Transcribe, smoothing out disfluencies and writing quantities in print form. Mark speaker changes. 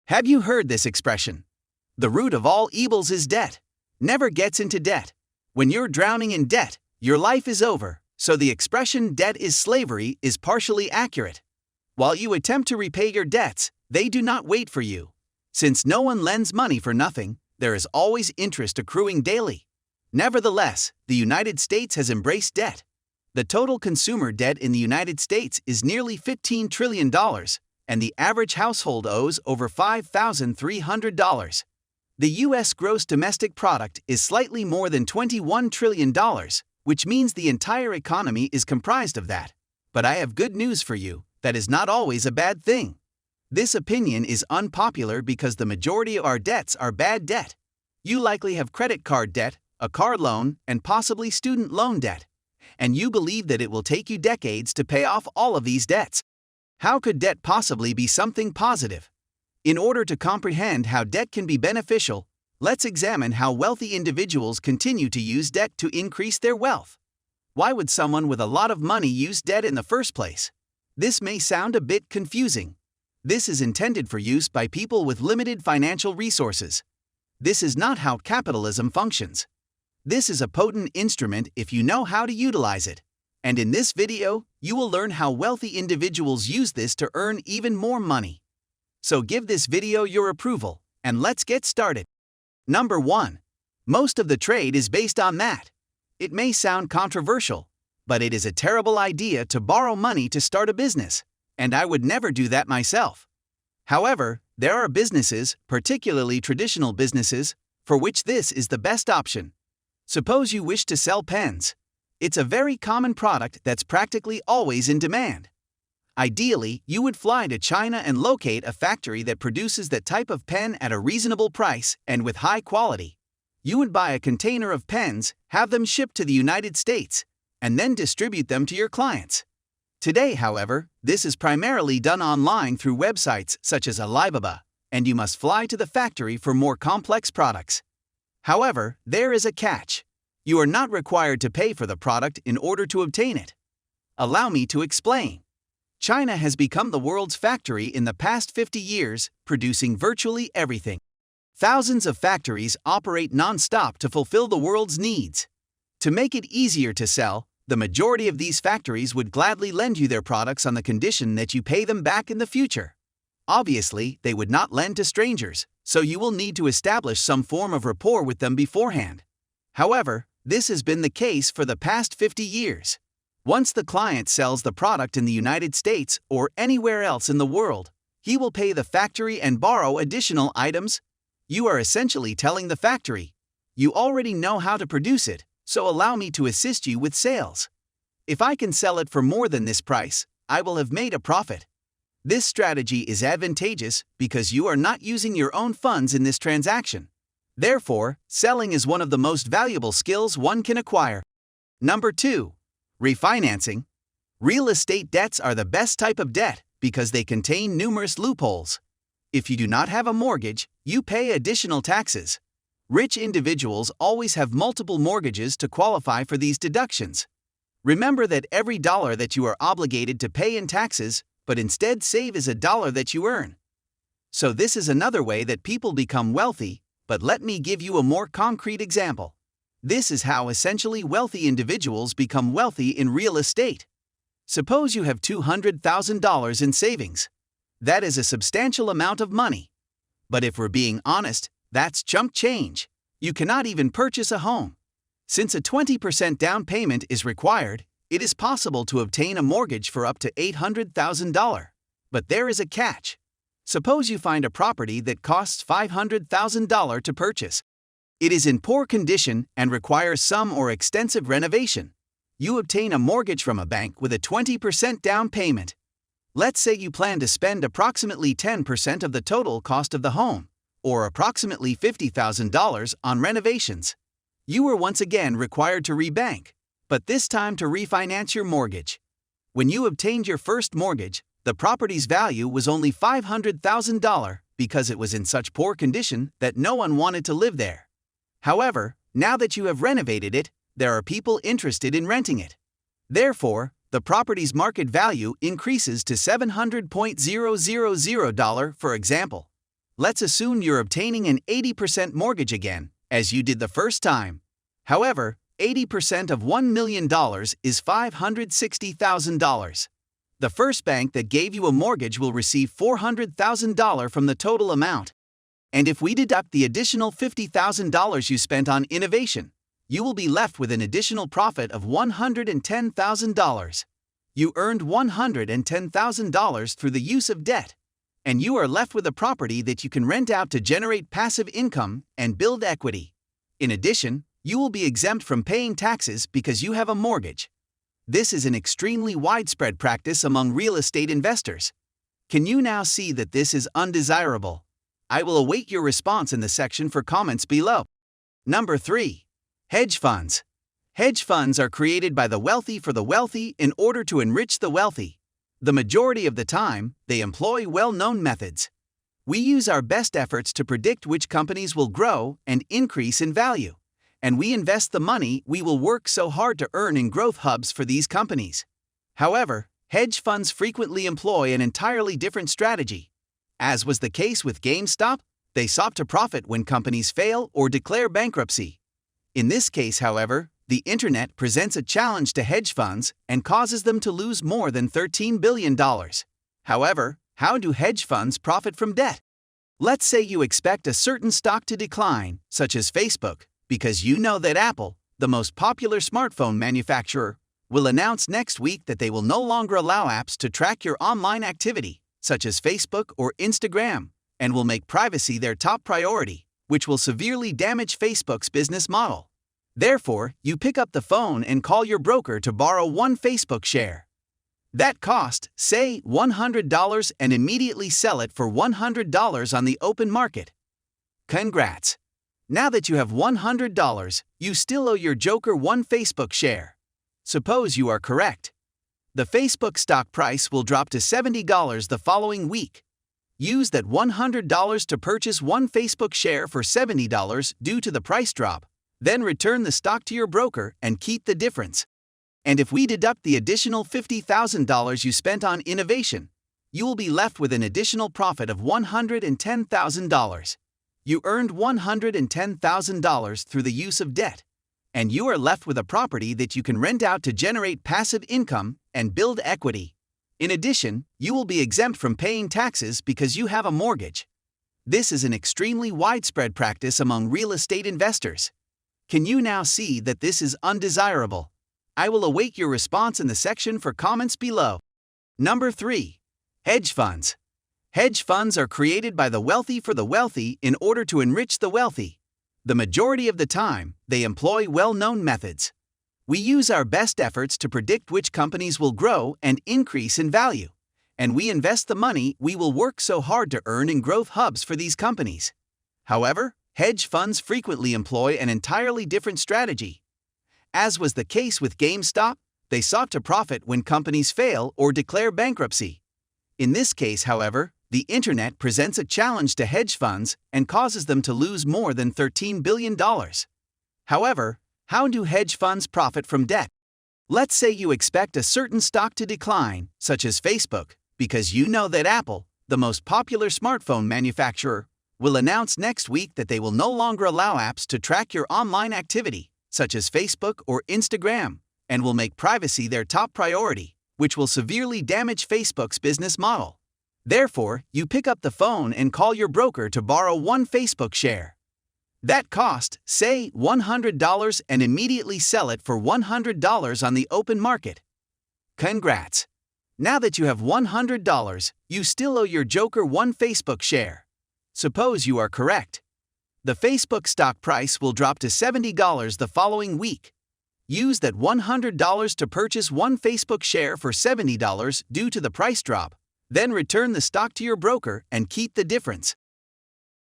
Speaker 1: Have you heard this expression? The root of all evils is debt. Never gets into debt. When you're drowning in debt, your life is over, so the expression debt is slavery is partially accurate. While you attempt to repay your debts, they do not wait for you. Since no one lends money for nothing, there is always interest accruing daily. Nevertheless, the United States has embraced debt. The total consumer debt in the United States is nearly $15 trillion, and the average household owes over $5,300. The U.S. gross domestic product is slightly more than $21 trillion, which means the entire economy is comprised of that. But I have good news for you, that is not always a bad thing. This opinion is unpopular because the majority of our debts are bad debt. You likely have credit card debt, a car loan, and possibly student loan debt. And you believe that it will take you decades to pay off all of these debts. How could debt possibly be something positive? In order to comprehend how debt can be beneficial, let's examine how wealthy individuals continue to use debt to increase their wealth. Why would someone with a lot of money use debt in the first place? This may sound a bit confusing. This is intended for use by people with limited financial resources. This is not how capitalism functions. This is a potent instrument if you know how to utilize it. And in this video, you will learn how wealthy individuals use this to earn even more money. So give this video your approval, and let's get started. Number 1. Most of the trade is based on that. It may sound controversial, but it is a terrible idea to borrow money to start a business, and I would never do that myself. However, there are businesses, particularly traditional businesses, for which this is the best option. Suppose you wish to sell pens. It's a very common product that's practically always in demand. Ideally, you would fly to China and locate a factory that produces that type of pen at a reasonable price and with high quality. You would buy a container of pens, have them shipped to the United States, and then distribute them to your clients. Today, however, this is primarily done online through websites such as Alibaba, and you must fly to the factory for more complex products. However, there is a catch. You are not required to pay for the product in order to obtain it. Allow me to explain. China has become the world's factory in the past 50 years, producing virtually everything. Thousands of factories operate non-stop to fulfill the world's needs. To make it easier to sell, the majority of these factories would gladly lend you their products on the condition that you pay them back in the future. Obviously, they would not lend to strangers, so you will need to establish some form of rapport with them beforehand. However, this has been the case for the past 50 years. Once the client sells the product in the United States or anywhere else in the world, he will pay the factory and borrow additional items. You are essentially telling the factory, you already know how to produce it, so allow me to assist you with sales. If I can sell it for more than this price, I will have made a profit. This strategy is advantageous because you are not using your own funds in this transaction. Therefore, selling is one of the most valuable skills one can acquire. Number 2. Refinancing. Real estate debts are the best type of debt because they contain numerous loopholes. If you do not have a mortgage, you pay additional taxes. Rich individuals always have multiple mortgages to qualify for these deductions. Remember that every dollar that you are obligated to pay in taxes, but instead save is a dollar that you earn. So this is another way that people become wealthy, but let me give you a more concrete example. This is how essentially wealthy individuals become wealthy in real estate. Suppose you have $200,000 in savings. That is a substantial amount of money. But if we're being honest, that's chump change. You cannot even purchase a home. Since a 20% down payment is required, it is possible to obtain a mortgage for up to $800,000. But there is a catch. Suppose you find a property that costs $500,000 to purchase. It is in poor condition and requires some or extensive renovation. You obtain a mortgage from a bank with a 20% down payment. Let's say you plan to spend approximately 10% of the total cost of the home, or approximately $50,000 on renovations. You are once again required to rebank, but this time to refinance your mortgage. When you obtained your first mortgage, the property's value was only $500,000 because it was in such poor condition that no one wanted to live there. However, now that you have renovated it, there are people interested in renting it. Therefore, the property's market value increases to $700,000, for example. Let's assume you're obtaining an 80% mortgage again, as you did the first time. However, 80% of $1 million is $560,000. The first bank that gave you a mortgage will receive $400,000 from the total amount. And if we deduct the additional $50,000 you spent on innovation, you will be left with an additional profit of $110,000. You earned $110,000 through the use of debt, and you are left with a property that you can rent out to generate passive income and build equity. In addition, you will be exempt from paying taxes because you have a mortgage. This is an extremely widespread practice among real estate investors. Can you now see that this is undesirable? I will await your response in the section for comments below. Number 3. Hedge funds. Hedge funds are created by the wealthy for the wealthy in order to enrich the wealthy. The majority of the time, they employ well-known methods. We use our best efforts to predict which companies will grow and increase in value, and we invest the money we will work so hard to earn in growth hubs for these companies. However, hedge funds frequently employ an entirely different strategy. As was the case with GameStop, they sought to profit when companies fail or declare bankruptcy. In this case, however, the internet presents a challenge to hedge funds and causes them to lose more than $13 billion. However, how do hedge funds profit from debt? Let's say you expect a certain stock to decline, such as Facebook, because you know that Apple, the most popular smartphone manufacturer, will announce next week that they will no longer allow apps to track your online activity, such as Facebook or Instagram, and will make privacy their top priority, which will severely damage Facebook's business model. Therefore, you pick up the phone and call your broker to borrow one Facebook share. That cost, say, $100 and immediately sell it for $100 on the open market. Congrats! Now that you have $100, you still owe your joker one Facebook share. Suppose you are correct. The Facebook stock price will drop to $70 the following week. Use that $100 to purchase one Facebook share for $70 due to the price drop. Then return the stock to your broker and keep the difference. And if we deduct the additional $50,000 you spent on innovation, you will be left with an additional profit of $110,000. You earned $110,000 through the use of debt, and you are left with a property that you can rent out to generate passive income and build equity. In addition, you will be exempt from paying taxes because you have a mortgage. This is an extremely widespread practice among real estate investors. Can you now see that this is undesirable? I will await your response in the section for comments below. Number 3. Hedge funds. Hedge funds are created by the wealthy for the wealthy in order to enrich the wealthy. The majority of the time, they employ well-known methods. We use our best efforts to predict which companies will grow and increase in value, and we invest the money we will work so hard to earn in growth hubs for these companies. However, hedge funds frequently employ an entirely different strategy. As was the case with GameStop, they sought to profit when companies fail or declare bankruptcy. In this case, however, the internet presents a challenge to hedge funds and causes them to lose more than $13 billion. However, how do hedge funds profit from debt? Let's say you expect a certain stock to decline, such as Facebook, because you know that Apple, the most popular smartphone manufacturer, will announce next week that they will no longer allow apps to track your online activity, such as Facebook or Instagram, and will make privacy their top priority, which will severely damage Facebook's business model. Therefore, you pick up the phone and call your broker to borrow one Facebook share. That cost, say, $100 and immediately sell it for $100 on the open market. Congrats! Now that you have $100, you still owe your joker one Facebook share. Suppose you are correct. The Facebook stock price will drop to $70 the following week. Use that $100 to purchase one Facebook share for $70 due to the price drop. Then return the stock to your broker and keep the difference.